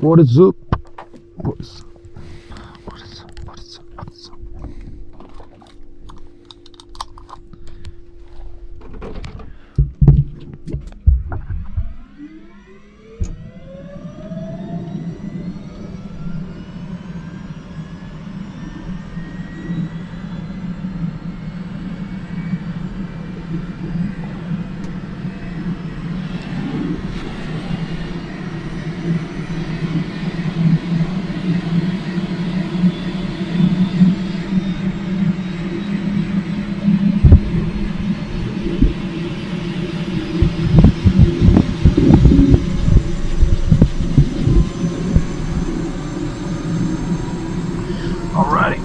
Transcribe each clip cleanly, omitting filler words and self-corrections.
What is up? What is up? What is up? What is up? What is up? Alrighty.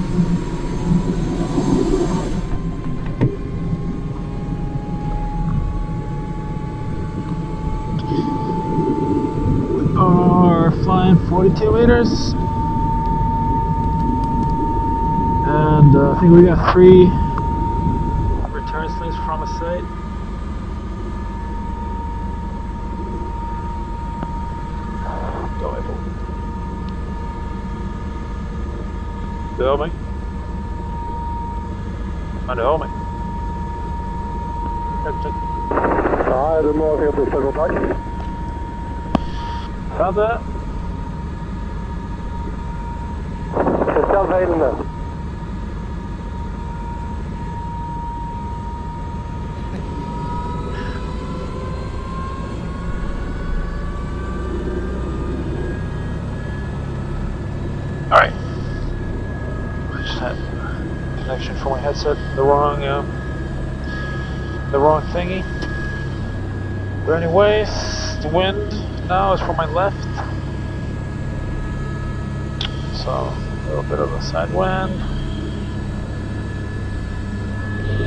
We are flying 42 meters. And I think we got 3 return slings from a site. Go ahead. Dehör mig? Ja, du hör mig. Check. Ja, är du med och heter SlingTalk? Hade. Ställ fejlen där. Alright. I just had connection for my headset. The wrong thingy. But anyways, the wind now is from my left. So a little bit of a side wind.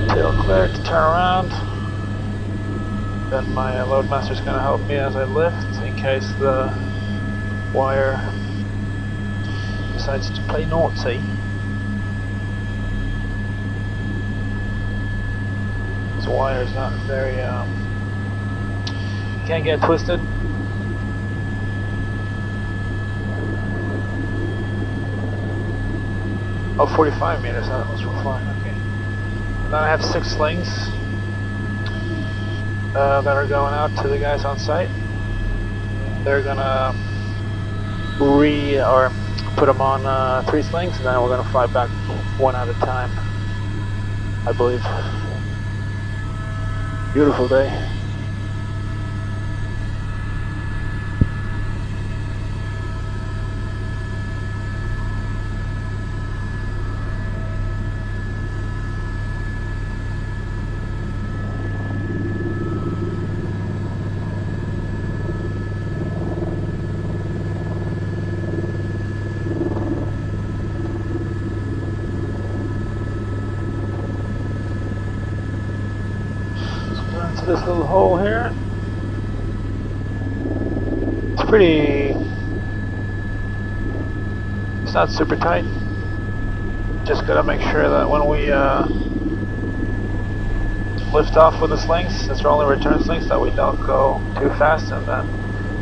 Tail clear to turn around. Then my loadmaster is going to help me as I lift in case the wire decides to play naughty. This wire is not very can't get twisted. Oh, 45 meters, that was for flying, okay. Then I have 6 slings that are going out to the guys on site. They're gonna put them on 3 slings, and then we're gonna fly back one at a time, I believe. Beautiful day. Into this little hole here. It's pretty. It's not super tight. Just gotta make sure that when we lift off with the slings, since they're only return slings, that we don't go too fast, and then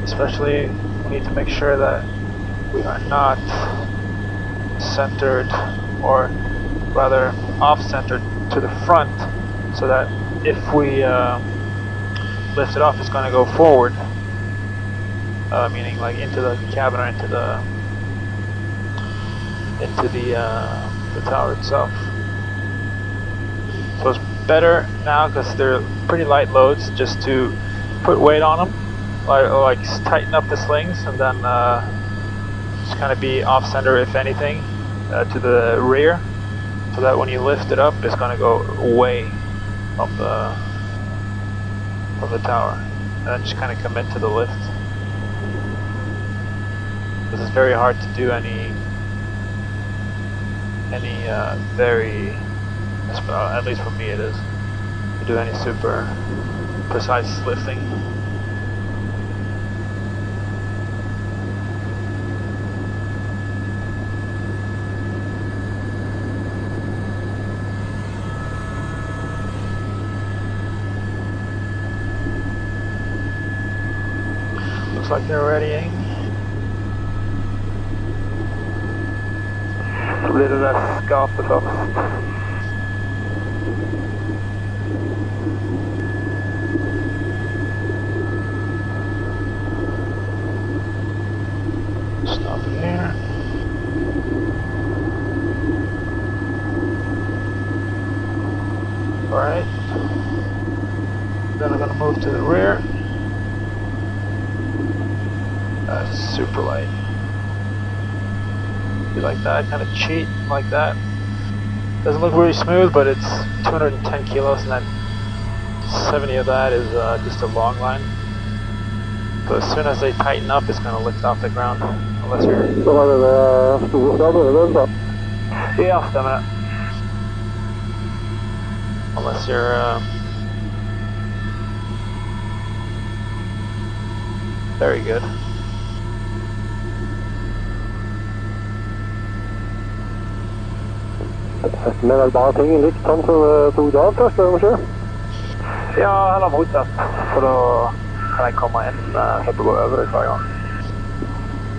especially we need to make sure that we are not centered, or rather off-centered to the front, so that if we lift it off, it's going to go forward, meaning like into the cabin or into the tower itself. So it's better now, because they're pretty light loads, just to put weight on them, like tighten up the slings, and then just kind of be off center, if anything, to the rear, so that when you lift it up, it's going to go away from the tower, and then just kind of commit to the lift. This is very hard to do any very, at least for me it is, to do any super precise lifting. Looks like they're readying. så blir det där skapet först. Stop it here. Alright. Then I'm gonna move to the rear. That's super light. You like that? Kind of cheat like that. Doesn't look really smooth, but it's 210 kilos, and then 70 of that is just a long line. So as soon as they tighten up, it's going to lift off the ground. Unless you're... Så var det storstaden då? Ja, stämmer det. Unless you're... very good. Men vel bare ting litt sånn som tog det av først, kanskje? Ja, heller motsatt. For da kan jeg komme inn så det går over det hver gang.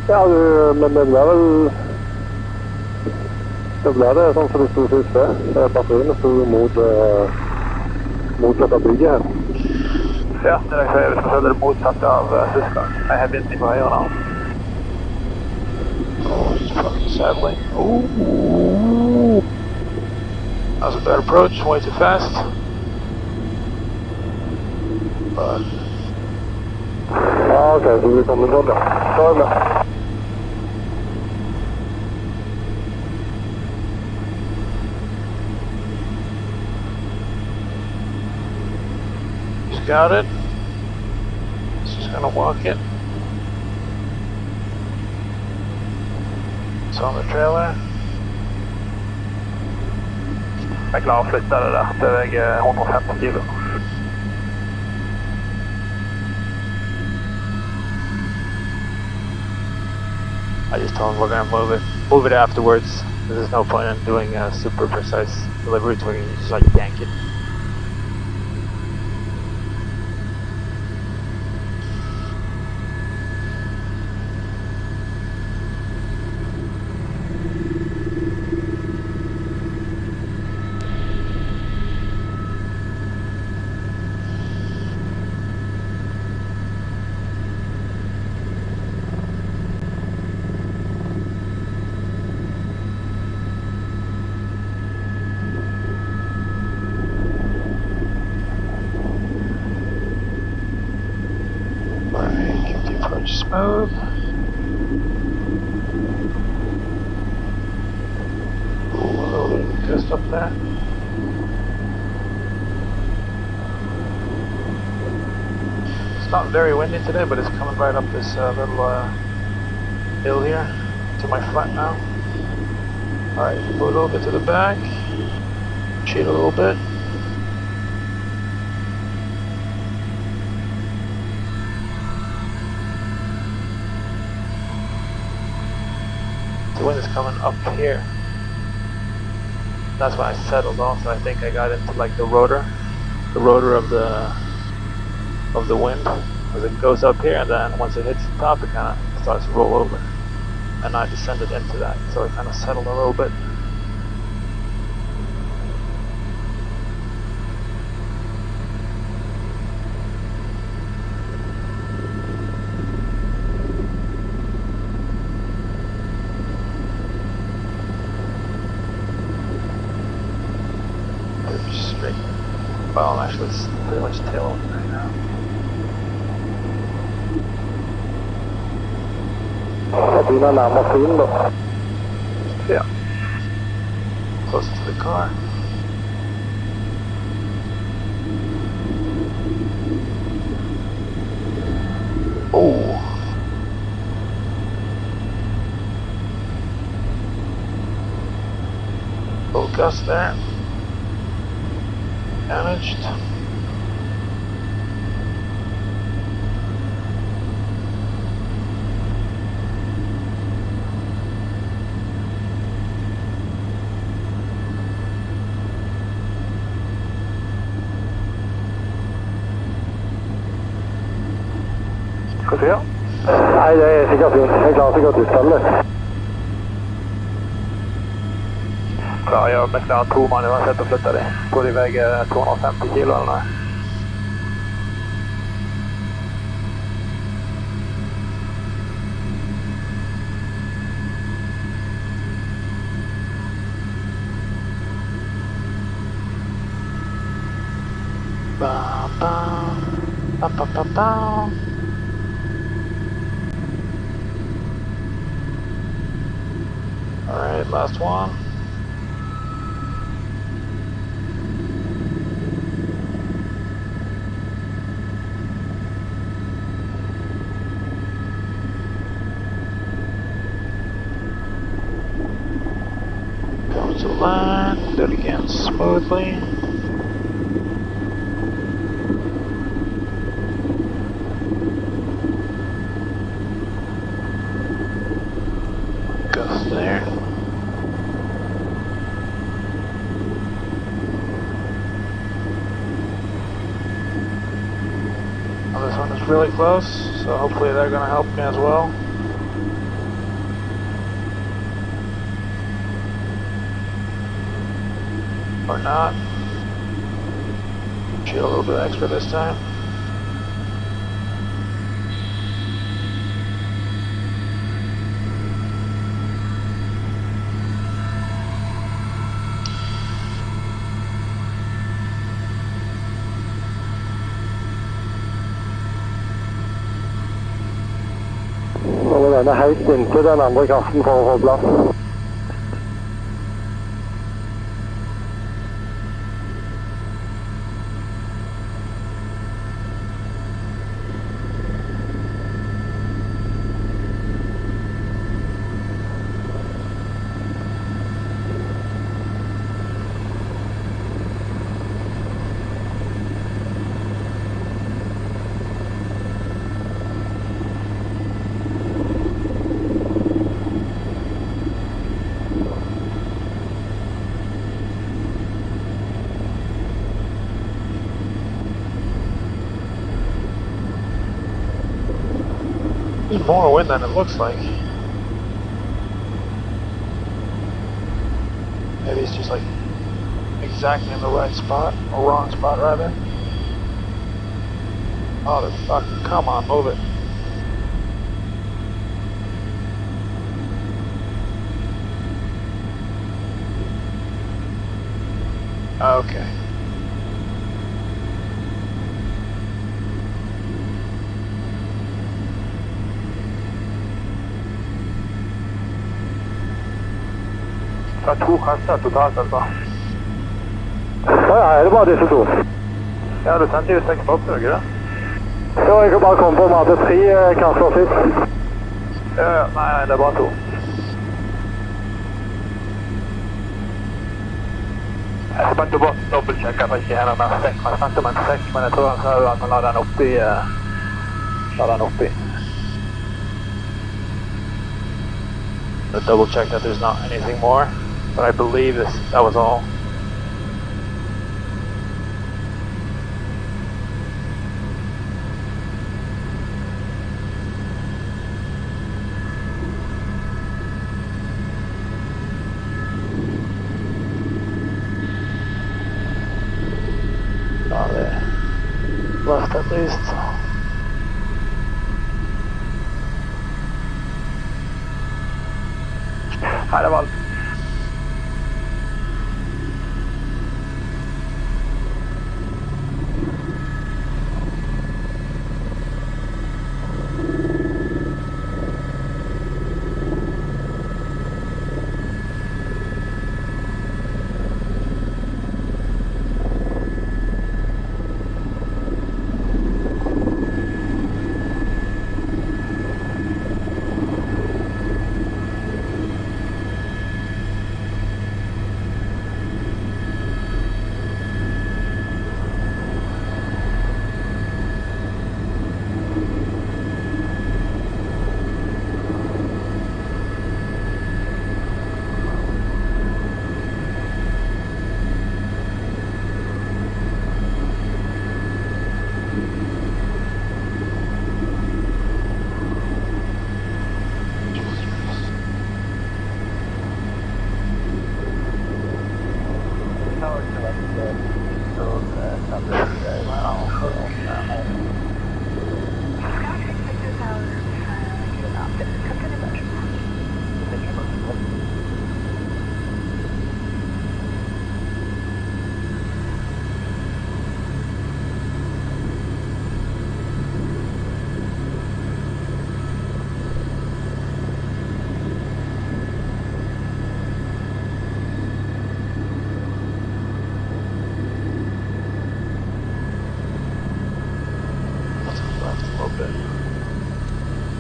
Ja, men det ble vel... Det ble det sånn som det stod sist det. Batteriene stod motsatt av bygget her. Ja, det er derfor jeg vil følge det motsatt av sist gang. Jeg har begynt på høyre nå. Oh, it's fucking sadly. Ooh. That was a bad approach, way too fast. But... Ja, okej, så vi kommer från det. Så är det. Just got it. Just gonna walk it. It's on the trailer. Jeg klarer å flytte det der til jeg er 150 kilo. I just told him we're going to move it afterwards. There's no point in doing a super precise delivery to where you just like yank it. Smooth. Ooh, a little bit of gust up there. It's not very windy today, but it's coming right up this little hill here to my front now. Alright, move a little bit to the back. Cheat a little bit. The wind is coming up here. That's when I settled off. I think I got into like the rotor of the wind, as it goes up here, and then once it hits the top, it kind of starts to roll over. And I descended into that, so it kind of settled a little bit. Straight. Well, actually, it's pretty much tailwind right now. Jag blir närmast in då. Yeah. Close to the car. Oh. Little gust there. Managed. Ska vi se? Nej, det är sikkert fint. Jag klarar sikkert utfallet. Ja, jag McLaren 2 man uansett å flytte dem. Jeg tror de veier 250 kilo eller noe. Bam, bam. Bam, bam, bam, bam. Alright, last one. Come to the line, do it again smoothly. Goes there. Well, this one is really close, so hopefully they're going to help me as well. Or not. Shield a little bit extra this time. Nå må denne helt inntil den andre kassen for å få plass. There's more wind than it looks like. Maybe it's just like exactly in the right spot, or wrong spot rather. Oh, the fucking, come on, move it. Okay. Fra 2 kasser totalt, altså. Ja, er det bare disse 2? Ja, du sendte jo 6 popper, ikke det? Så jeg kan bare komme på om vi hadde 3 kasser sist. Ja, nei, det er bare 2. Jeg skal bare dobbeltsjekke at jeg ikke har noen sekk. Jeg snakket om en sekk, men jeg tror han sa at han la den oppi. Double check that there's not anything more, but I believe that was all. Left at least. Nei, det var alt.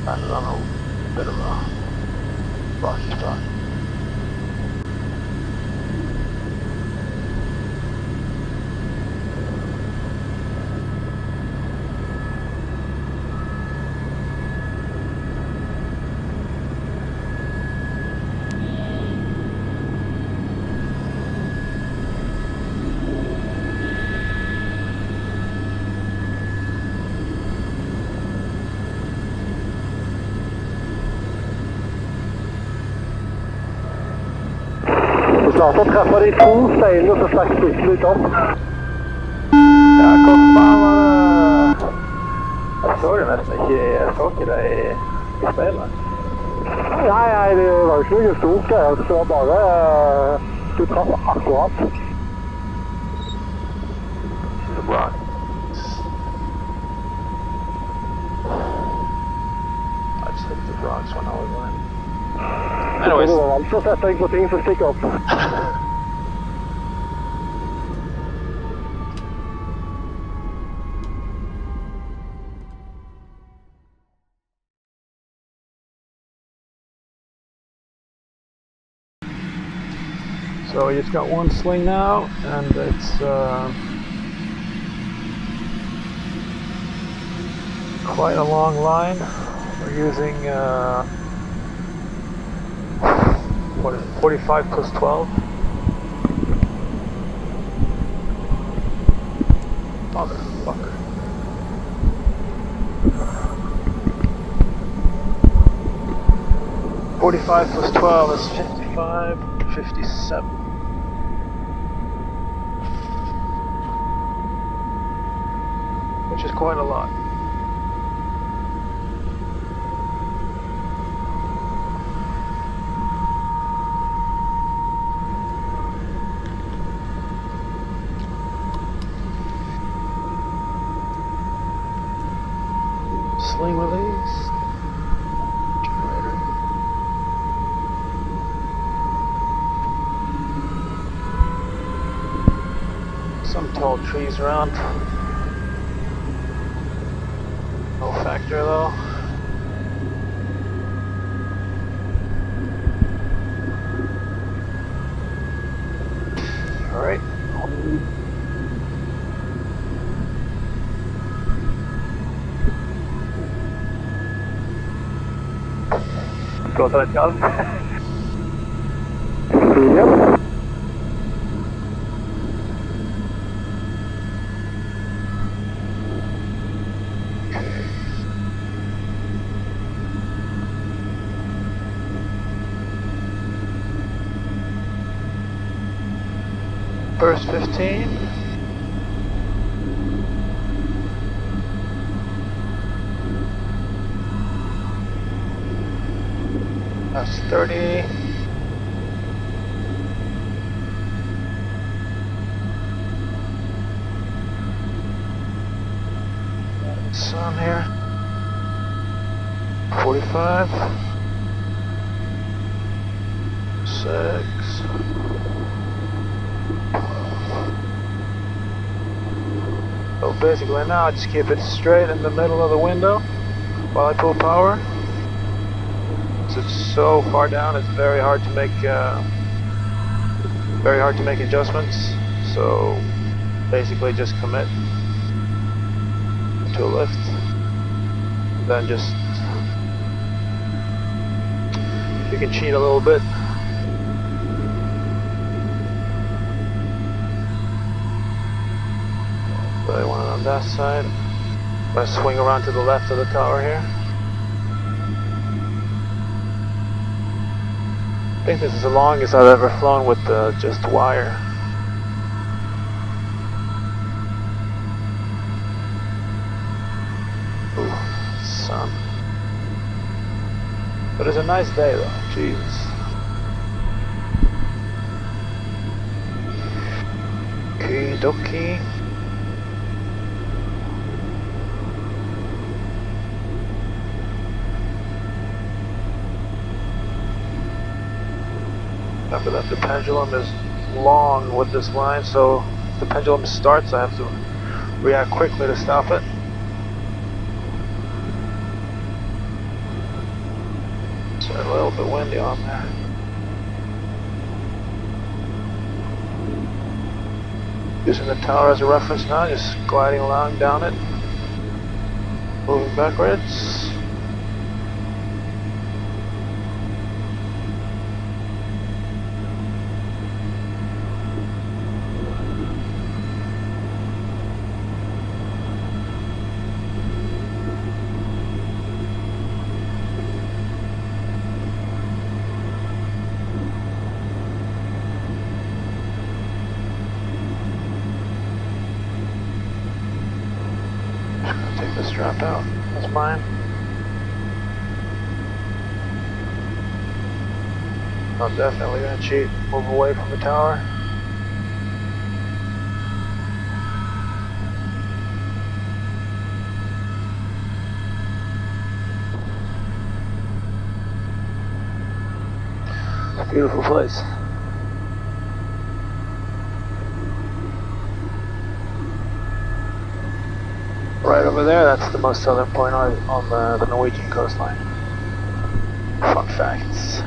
Landed on a bit of a rocky spot. Snart å treffe de 2 seilene som stakk bitte litt opp. Ja, hvor faen var det? Jeg så det nesten ikke, jeg så ikke det i speilet. Nei, det var jo ikke noe stort greier. Det var bare du traff akkurat. The rock. I just hit the rocks when I was in. Anyways. Det var vanskelig å sette deg på ting som stikker opp. So we just got one sling now, and it's quite a long line. We're using what is it, 45 plus 12? Motherfucker. $45 plus 12 is 55, 57. Which is quite a lot. Sling release. Generator. Some tall trees around. No factor though. All right. Låter rätt kallt. Yep. First 15. That's 30. Sun here. 45. 6. So basically now I just keep it straight in the middle of the window while I pull power. It's so far down, it's very hard to make adjustments. So basically just commit to a lift, then just you can cheat a little bit. But I want it on that side. I swing around to the left of the tower here. I think this is the longest I've ever flown with just wire. sun. But it's a nice day though, Jesus. Okie dokie. Remember that the pendulum is long with this line, so if the pendulum starts, I have to react quickly to stop it. So a little bit windy on there. Using the tower as a reference now, just gliding along down it, moving backwards. Take this strap out. That's mine. I'm definitely gonna cheat. Move away from the tower. It's a beautiful place. Right over there, that's the most southern point on the Norwegian coastline. Fun facts.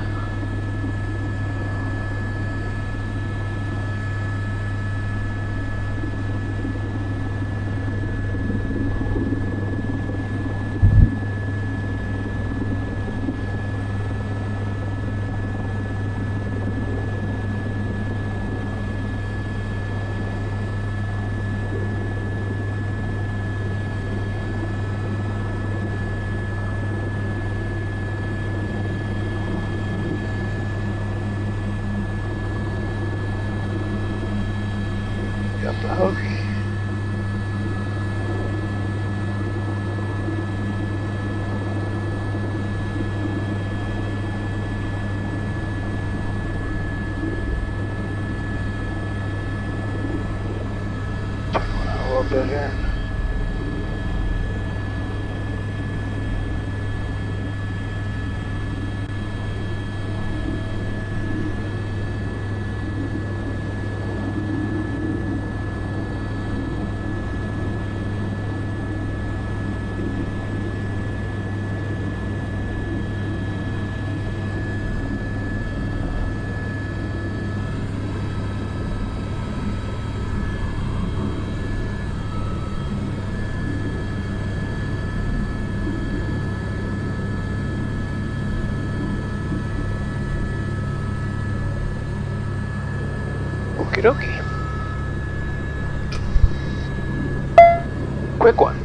Got the hook. Check one out a little bit here. Okie dokie. Quick one.